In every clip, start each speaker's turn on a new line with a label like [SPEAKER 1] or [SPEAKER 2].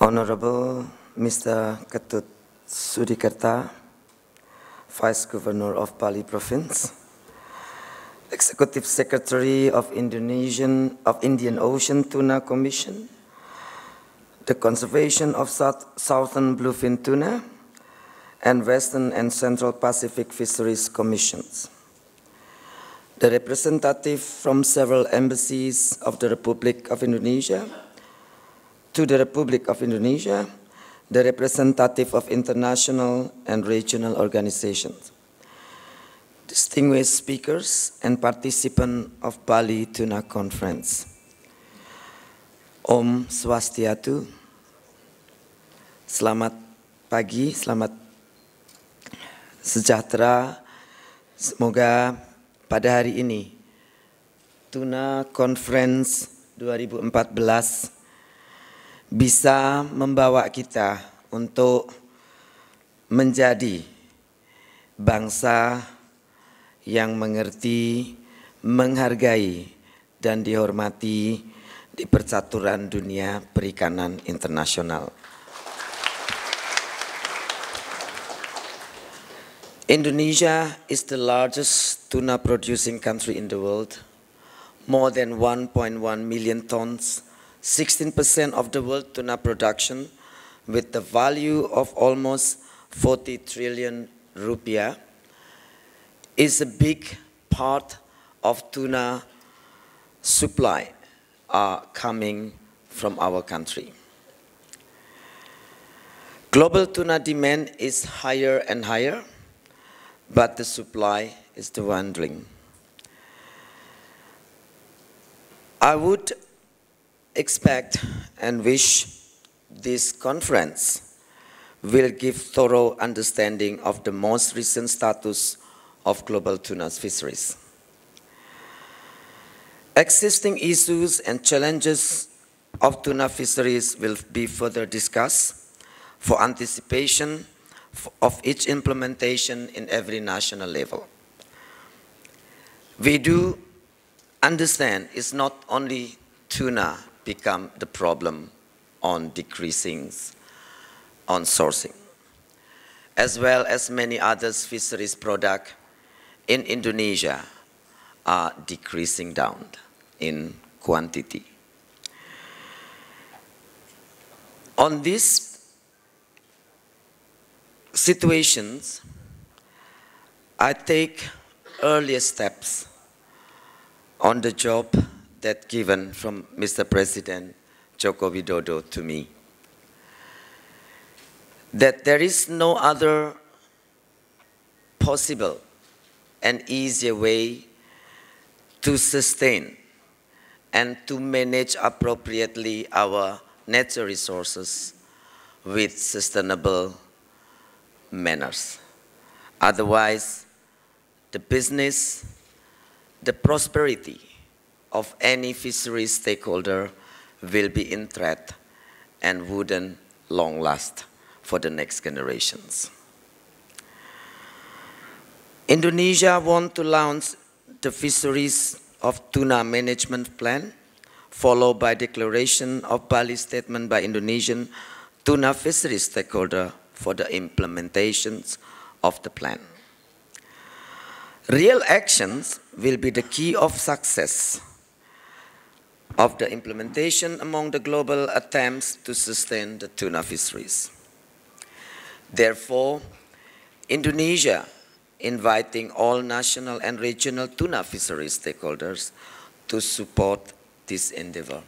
[SPEAKER 1] Honorable Mr. Ketut Sudikerta, Vice Governor of Bali Province, Executive Secretary of Indian Ocean Tuna Commission, the Conservation of Southern Bluefin Tuna, and Western and Central Pacific Fisheries Commissions. The representative from several embassies of the Republic of Indonesia, to the Republic of Indonesia, the representative of international and regional organizations, distinguished speakers and participants of Bali Tuna Conference. Om Swastiastu, selamat pagi, selamat sejahtera. Semoga pada hari ini Tuna Conference 2014 bisa membawa kita untuk menjadi bangsa yang mengerti, menghargai, dan dihormati di percaturan dunia perikanan internasional. Indonesia is the largest tuna producing country in the world, more than 1.1 million tons, 16% of the world tuna production, with the value of almost 40 trillion rupiah, is a big part of tuna supply coming from our country. Global tuna demand is higher and higher, but the supply is dwindling. I would expect and wish this conference will give thorough understanding of the most recent status of global tuna fisheries. Existing issues and challenges of tuna fisheries will be further discussed for anticipation of each implementation in every national level. We do understand it's not only tuna become the problem on decreasing on sourcing, as well as many other fisheries products in Indonesia are decreasing down in quantity. On these situations, I take earlier steps on the job that given from Mr. President Joko Widodo to me, that there is no other possible and easier way to sustain and to manage appropriately our natural resources with sustainable manners. Otherwise, the business, the prosperity of any fisheries stakeholder will be in threat and wouldn't long last for the next generations. Indonesia wants to launch the Fisheries of Tuna Management Plan, followed by declaration of Bali statement by Indonesian tuna fisheries stakeholder for the implementations of the plan. Real actions will be the key of success of the implementation among the global attempts to sustain the tuna fisheries. Therefore, Indonesia inviting all national and regional tuna fisheries stakeholders to support this endeavor.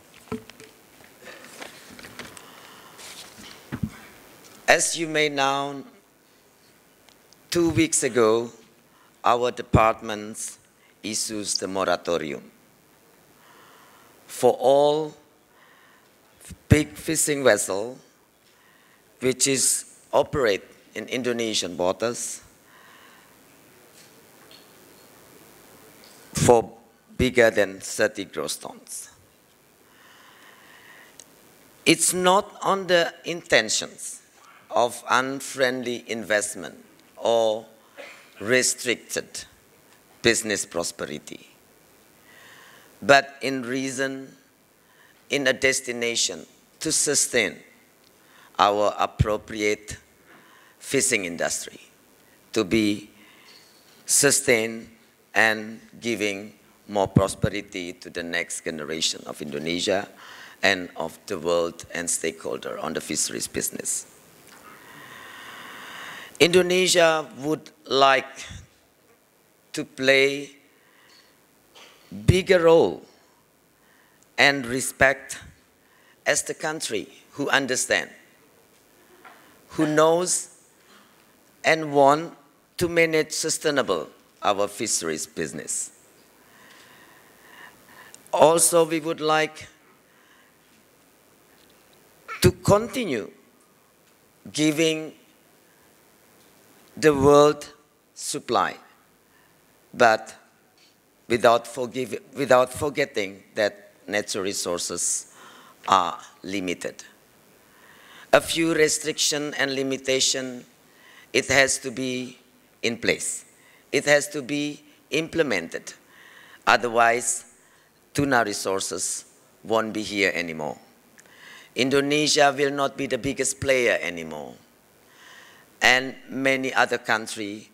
[SPEAKER 1] As you may know, 2 weeks ago, our department issues the moratorium for all big fishing vessels which is operate in Indonesian waters for bigger than 30 gross tons. It's not on the intentions of unfriendly investment or restricted business prosperity, but in reason, in a destination to sustain our appropriate fishing industry to be sustained and giving more prosperity to the next generation of Indonesia and of the world and stakeholder on the fisheries business. Indonesia would like to play bigger role and respect as the country who understand, who knows and want to manage sustainable our fisheries business. Also, we would like to continue giving the world supply, but without forgetting that natural resources are limited. A few restrictions and limitations, it has to be in place. It has to be implemented. Otherwise, tuna resources won't be here anymore. Indonesia will not be the biggest player anymore. And many other countries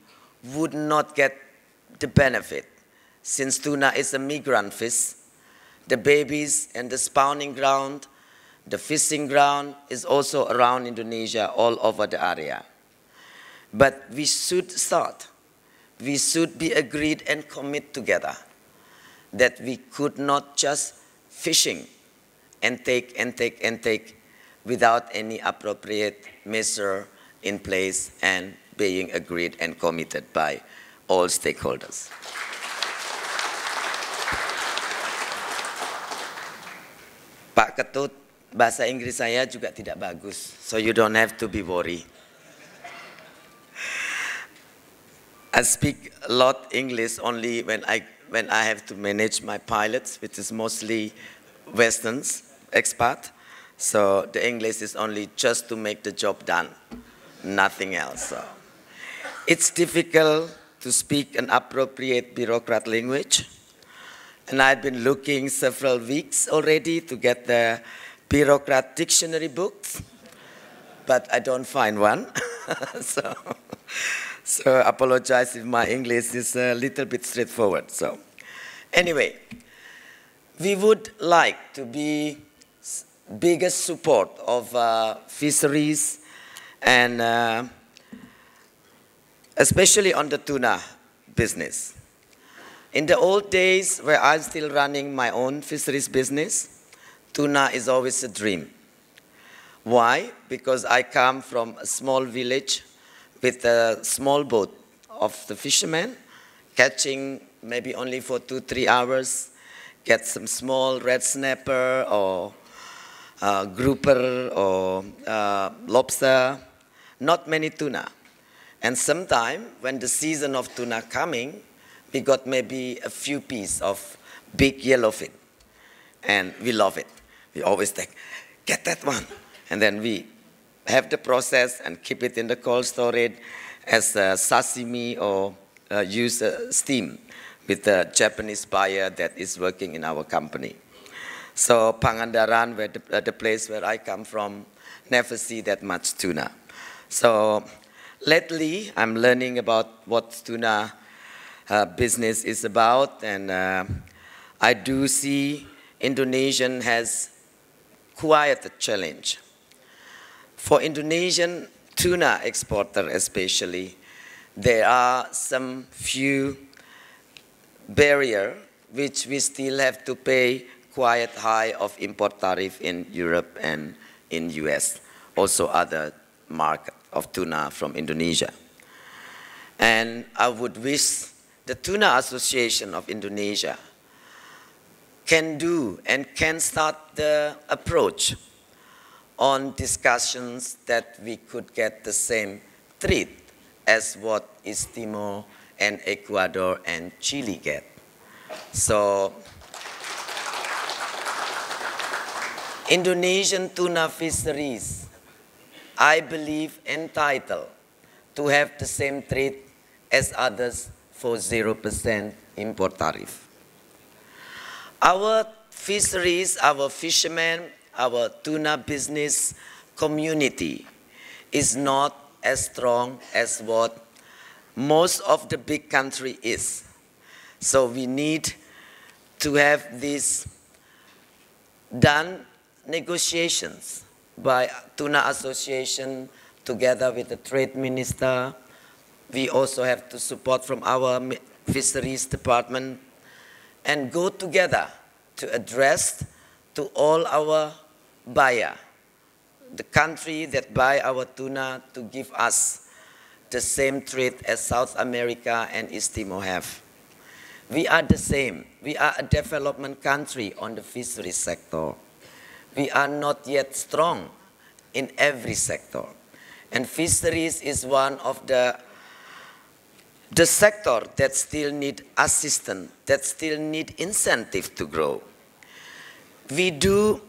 [SPEAKER 1] would not get the benefit. Since tuna is a migrant fish, the babies and the spawning ground, the fishing ground is also around Indonesia, all over the area. But we should start. We should be agreed and commit together that we could not just fishing and take without any appropriate measure in place and being agreed and committed by all stakeholders. Pak Ketut, bahasa Inggris saya juga tidak bagus, so you don't have to be worried. I speak a lot English only when I have to manage my pilots, which is mostly Westerns, expat. So the English is only just to make the job done, nothing else. So it's difficult to speak an appropriate bureaucrat language. And I've been looking several weeks already to get the bureaucrat dictionary books, but I don't find one. So I apologize if my English is a little bit straightforward. So anyway, we would like to be biggest support of fisheries and especially on the tuna business. In the old days where I'm still running my own fisheries business, tuna is always a dream. Why? Because I come from a small village with a small boat of the fishermen, catching maybe only for 2-3 hours, get some small red snapper or grouper or lobster, not many tuna. And sometime when the season of tuna coming, we got maybe a few pieces of big yellowfin. And we love it. We always think, get that one. And then we have the process and keep it in the cold storage as a sashimi or use steam with a Japanese buyer that is working in our company. So Pangandaran, where the place where I come from, never see that much tuna. So lately, I'm learning about what tuna business is about, and I do see Indonesian has quite a challenge. For Indonesian tuna exporter especially, there are some few barriers which we still have to pay quite high of import tariff in Europe and in US, also other market of tuna from Indonesia. And I would wish the Tuna Association of Indonesia can do and can start the approach on discussions that we could get the same treat as what East Timor and Ecuador and Chile get. So Indonesian tuna fisheries, I believe, entitled to have the same treat as others for 0% import tariff. Our fisheries, our fishermen, our tuna business community is not as strong as what most of the big country is. So we need to have these done negotiations by Tuna Association together with the trade minister. We also have to support from our fisheries department and go together to address to all our buyer, the country that buy our tuna, to give us the same treat as South America and East Timor have. We are the same. We are a development country on the fisheries sector. We are not yet strong in every sector. And fisheries is one of the sector that still need assistance, that still need incentive to grow. We do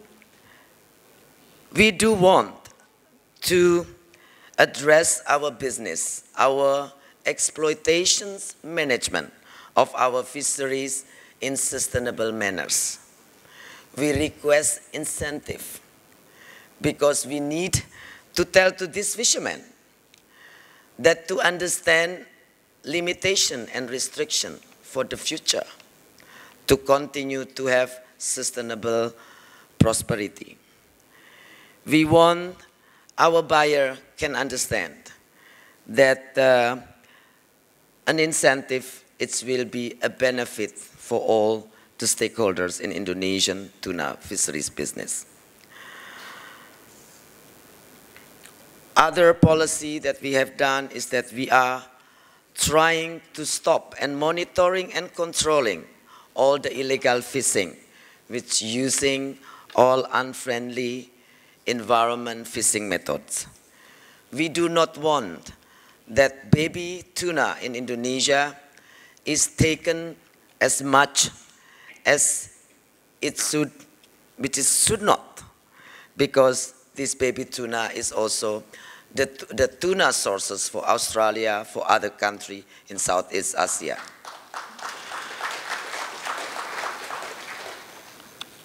[SPEAKER 1] want to address our business, our exploitations management of our fisheries in sustainable manners. We request incentive because we need to tell to these fishermen that to understand limitation and restriction for the future, to continue to have sustainable prosperity. We want our buyer can understand that an incentive, it will be a benefit for all the stakeholders in Indonesian tuna fisheries business. Other policy that we have done is that we are trying to stop and monitoring and controlling all the illegal fishing, which using all unfriendly environment fishing methods. We do not want that baby tuna in Indonesia is taken as much as it should, which it should not, because this baby tuna is also the tuna sources for Australia, for other countries in Southeast Asia.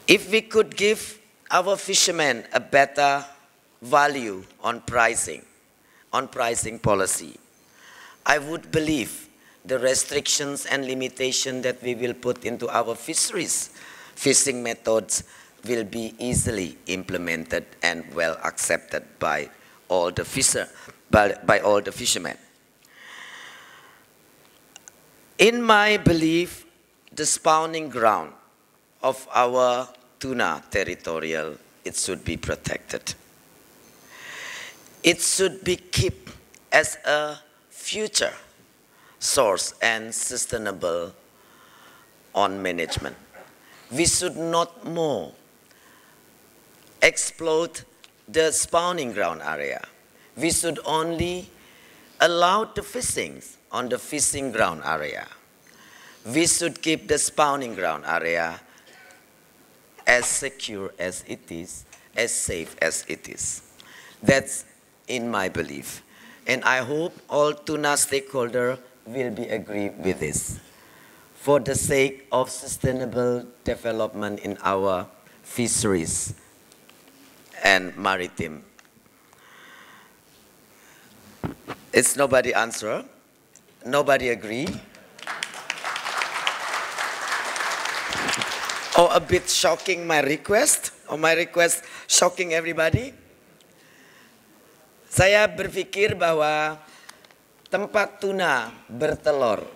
[SPEAKER 1] If we could give our fishermen a better value on pricing policy, I would believe the restrictions and limitations that we will put into our fisheries fishing methods will be easily implemented and well accepted by all the fishermen. In my belief, the spawning ground of our tuna territorial, it should be protected. It should be kept as a future source and sustainable on management. We should not more exploit the spawning ground area. We should only allow the fishing on the fishing ground area. We should keep the spawning ground area as secure as it is, as safe as it is. That's in my belief. And I hope all tuna stakeholders will be agree with this for the sake of sustainable development in our fisheries and maritime. It's nobody answer, nobody agree. Or a bit shocking my request, or my request shocking everybody. Saya berpikir bahwa tempat tuna bertelur,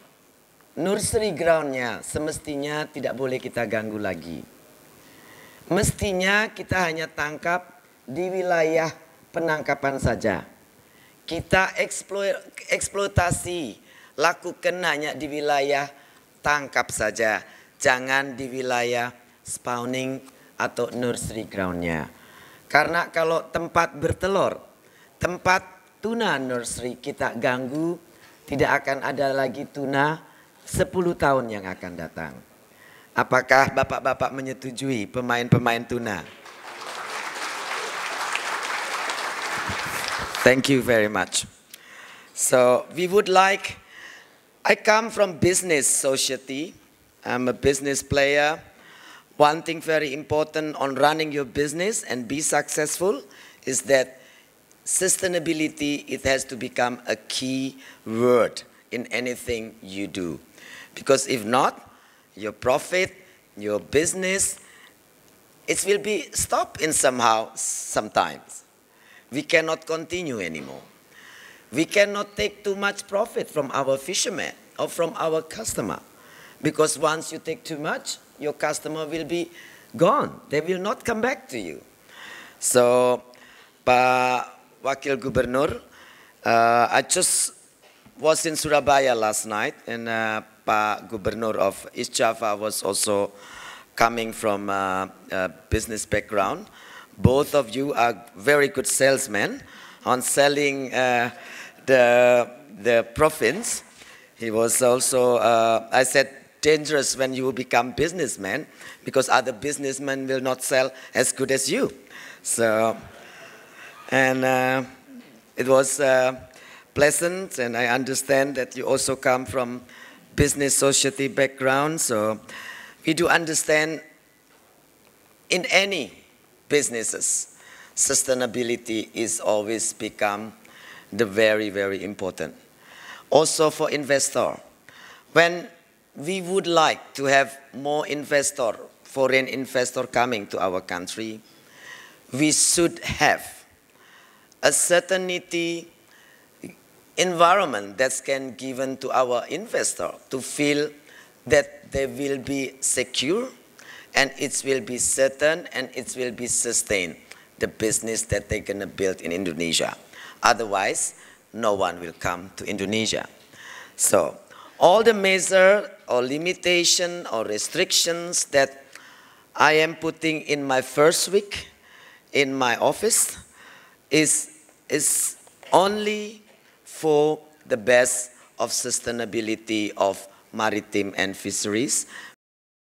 [SPEAKER 1] nursery groundnya semestinya tidak boleh kita ganggu lagi. Mestinya kita hanya tangkap di wilayah penangkapan saja. Kita eksploitasi, lakukan hanya di wilayah tangkap saja. Jangan di wilayah spawning atau nursery groundnya. Karena kalau tempat bertelur, tempat tuna nursery kita ganggu, tidak akan ada lagi tuna 10 tahun yang akan datang. Apakah bapak-bapak menyetujui pemain-pemain tuna? Thank you very much. So we would like, I come from business society. I'm a business player. One thing very important on running your business and be successful is that sustainability, it has to become a key word in anything you do. Because if not, your profit, your business, it will be stopped in somehow, sometimes. We cannot continue anymore. We cannot take too much profit from our fishermen or from our customer. Because once you take too much, your customer will be gone. They will not come back to you. So, Pak Wakil Gubernur, I just was in Surabaya last night, and Pak Gubernur of East Java was also coming from a business background. Both of you are very good salesmen on selling the province. He was also, I said, dangerous when you become businessman, because other businessmen will not sell as good as you. So, and it was pleasant, and I understand that you also come from business society background. So we do understand in any businesses, sustainability is always become the very, very important. Also for investor, when we would like to have more investor, foreign investor coming to our country, we should have a certainty environment that can given to our investor to feel that they will be secure, and it will be certain, and it will be sustained, the business that they're going to build in Indonesia. Otherwise, no one will come to Indonesia. So all the measures or limitation or restrictions that I am putting in my first week in my office is only for the best of sustainability of maritime and fisheries,